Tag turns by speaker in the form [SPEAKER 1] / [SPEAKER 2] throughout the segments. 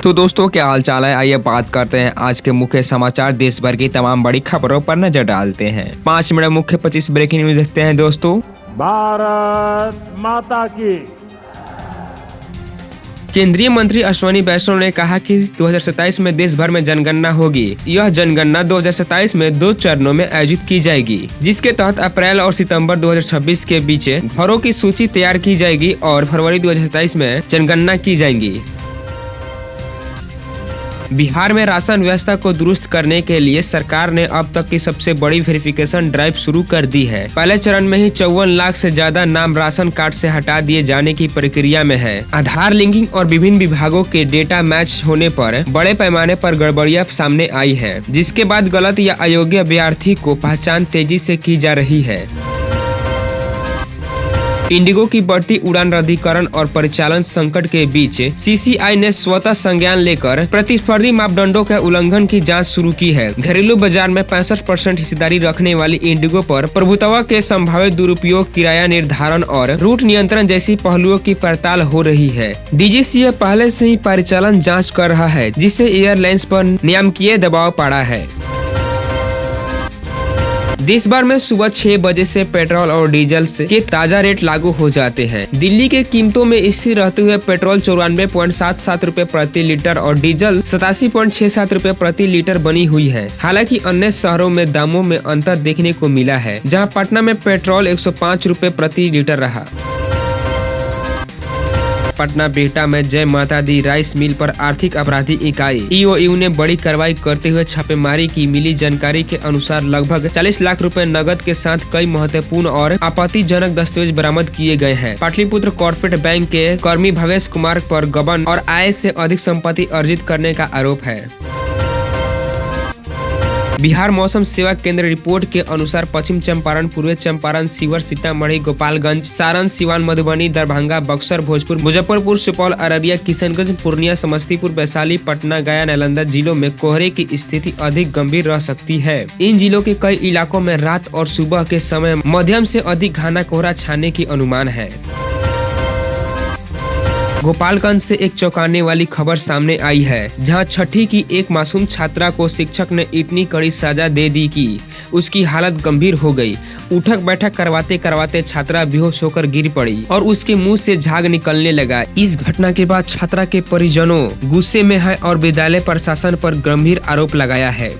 [SPEAKER 1] तो दोस्तों, क्या हाल चाल है। आइए बात करते हैं आज के मुख्य समाचार। देश भर की तमाम बड़ी खबरों पर नजर डालते हैं। 5 मिनट मुख्य 25 ब्रेकिंग न्यूज देखते हैं दोस्तों।
[SPEAKER 2] भारत माता की।
[SPEAKER 1] केंद्रीय मंत्री अश्विनी वैष्णव ने कहा कि 2027 में देश भर में जनगणना होगी। यह जनगणना 2027 में 2 चरणों में आयोजित की जाएगी, जिसके तहत अप्रैल और सितंबर 2026 के बीच घरों की सूची तैयार की जाएगी और फरवरी 2027 में जनगणना की जाएगी। बिहार में राशन व्यवस्था को दुरुस्त करने के लिए सरकार ने अब तक की सबसे बड़ी वेरिफिकेशन ड्राइव शुरू कर दी है। पहले चरण में ही 54 लाख से ज्यादा नाम राशन कार्ड से हटा दिए जाने की प्रक्रिया में है। आधार लिंकिंग और विभिन्न विभागों के डेटा मैच होने पर बड़े पैमाने पर गड़बड़ियां सामने आई है, जिसके बाद गलत या अयोग्य अभ्यर्थी को पहचान तेजी से की जा रही है। इंडिगो की बढ़ती उड़ान रद्दीकरण और परिचालन संकट के बीच सीसीआई ने स्वतः संज्ञान लेकर प्रतिस्पर्धी मापदंडों के उल्लंघन की जांच शुरू की है। घरेलू बाजार में 65% हिस्सेदारी रखने वाली इंडिगो पर प्रभुत्व के संभावित दुरुपयोग, किराया निर्धारण और रूट नियंत्रण जैसी पहलुओं की पड़ताल हो रही है। डीजीसीए पहले से ही परिचालन जाँच कर रहा है, जिससे एयरलाइंस पर नियामकीय दबाव पड़ा है। देश भर में सुबह 6 बजे से पेट्रोल और डीजल के ताजा रेट लागू हो जाते हैं। दिल्ली के कीमतों में स्थिर रहते हुए पेट्रोल 94.77 रुपए प्रति लीटर और डीजल 87.67 रुपए प्रति लीटर बनी हुई है। हालांकि अन्य शहरों में दामों में अंतर देखने को मिला है, जहां पटना में पेट्रोल 105 रुपए प्रति लीटर रहा। पटना बिहटा में जय माता दी राइस मिल पर आर्थिक अपराधी इकाई ईओयू ने बड़ी कार्रवाई करते हुए छापेमारी की। मिली जानकारी के अनुसार लगभग 40 लाख रुपए नकद के साथ कई महत्वपूर्ण और आपत्तिजनक दस्तावेज बरामद किए गए हैं। पाटलिपुत्र कॉर्पोरेट बैंक के कर्मी भवेश कुमार पर गबन और आय से अधिक संपत्ति अर्जित करने का आरोप है। बिहार मौसम सेवा केंद्र रिपोर्ट के अनुसार पश्चिम चंपारण, पूर्वी चंपारण, शिवहर, सीतामढ़ी, गोपालगंज, सारण, सिवान, मधुबनी, दरभंगा, बक्सर, भोजपुर, मुजफ्फरपुर, सुपौल, अररिया, किशनगंज, पूर्णिया, समस्तीपुर, वैशाली, पटना, गया, नालंदा जिलों में कोहरे की स्थिति अधिक गंभीर रह सकती है। इन जिलों के कई इलाकों में रात और सुबह के समय मध्यम से अधिक घना कोहरा छाने की अनुमान है। गोपालगंज से एक चौंकाने वाली खबर सामने आई है, जहां छठी की एक मासूम छात्रा को शिक्षक ने इतनी कड़ी सजा दे दी कि उसकी हालत गंभीर हो गई। उठक बैठक करवाते करवाते छात्रा बेहोश होकर गिर पड़ी और उसके मुंह से झाग निकलने लगा। इस घटना के बाद छात्रा के परिजनों गुस्से में है और विद्यालय प्रशासन पर गंभीर आरोप लगाया है।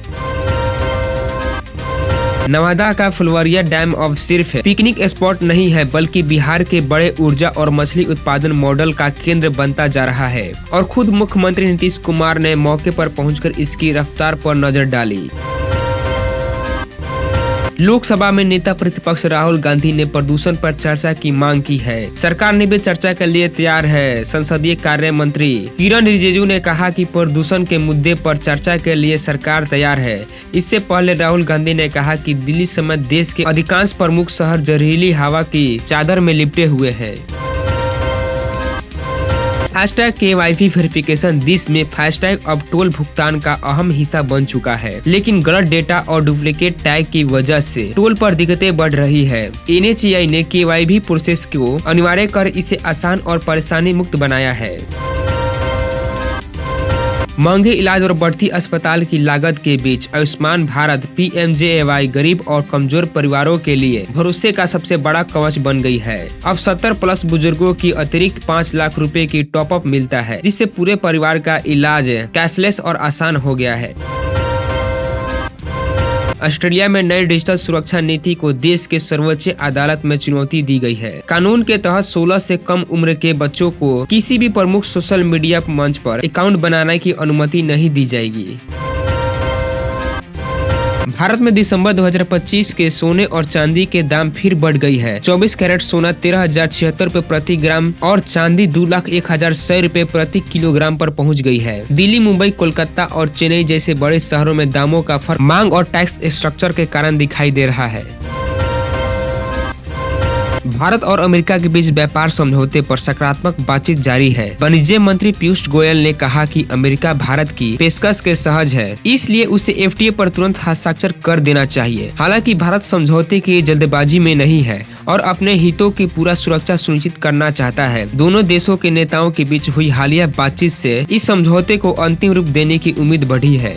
[SPEAKER 1] नवादा का फुलवरिया डैम अब सिर्फ पिकनिक स्पॉट नहीं है, बल्कि बिहार के बड़े ऊर्जा और मछली उत्पादन मॉडल का केंद्र बनता जा रहा है और खुद मुख्यमंत्री नीतीश कुमार ने मौके पर पहुंचकर इसकी रफ्तार पर नजर डाली। लोकसभा में नेता प्रतिपक्ष राहुल गांधी ने प्रदूषण पर चर्चा की मांग की है। सरकार ने भी चर्चा के लिए तैयार है। संसदीय कार्य मंत्री किरण रिजिजू ने कहा कि प्रदूषण के मुद्दे पर चर्चा के लिए सरकार तैयार है। इससे पहले राहुल गांधी ने कहा कि दिल्ली समेत देश के अधिकांश प्रमुख शहर जहरीली हवा की चादर में लिपटे हुए हैं। फास्टैग KYC वेरिफिकेशन देश में फास्टैग अब टोल भुगतान का अहम हिस्सा बन चुका है, लेकिन गलत डेटा और डुप्लीकेट टैग की वजह से टोल पर दिक्कतें बढ़ रही है। NHAI ने KYC प्रोसेस को अनिवार्य कर इसे आसान और परेशानी मुक्त बनाया है। महंगे इलाज और बढ़ती अस्पताल की लागत के बीच आयुष्मान भारत PMJAY गरीब और कमजोर परिवारों के लिए भरोसे का सबसे बड़ा कवच बन गई है। अब 70+ बुजुर्गों की अतिरिक्त 5 लाख रुपए की टॉप अप मिलता है, जिससे पूरे परिवार का इलाज कैशलेस और आसान हो गया है। ऑस्ट्रेलिया में नई डिजिटल सुरक्षा नीति को देश के सर्वोच्च अदालत में चुनौती दी गई है। कानून के तहत 16 से कम उम्र के बच्चों को किसी भी प्रमुख सोशल मीडिया मंच पर अकाउंट बनाने की अनुमति नहीं दी जाएगी। भारत में दिसंबर 2025 के सोने और चांदी के दाम फिर बढ़ गई है। 24 कैरेट सोना 13,076 रुपए प्रति ग्राम और चांदी 2,01,100 रुपए प्रति किलोग्राम पर पहुंच गई है। दिल्ली, मुंबई, कोलकाता और चेन्नई जैसे बड़े शहरों में दामों का फर्क मांग और टैक्स स्ट्रक्चर के कारण दिखाई दे रहा है। भारत और अमेरिका के बीच व्यापार समझौते पर सकारात्मक बातचीत जारी है। वाणिज्य मंत्री पीयूष गोयल ने कहा कि अमेरिका भारत की पेशकश के सहज है, इसलिए उसे एफटीए पर तुरंत हस्ताक्षर कर देना चाहिए। हालांकि भारत समझौते की जल्दबाजी में नहीं है और अपने हितों की पूरा सुरक्षा सुनिश्चित करना चाहता है। दोनों देशों के नेताओं के बीच हुई हालिया बातचीत से इस समझौते को अंतिम रूप देने की उम्मीद बढ़ी है।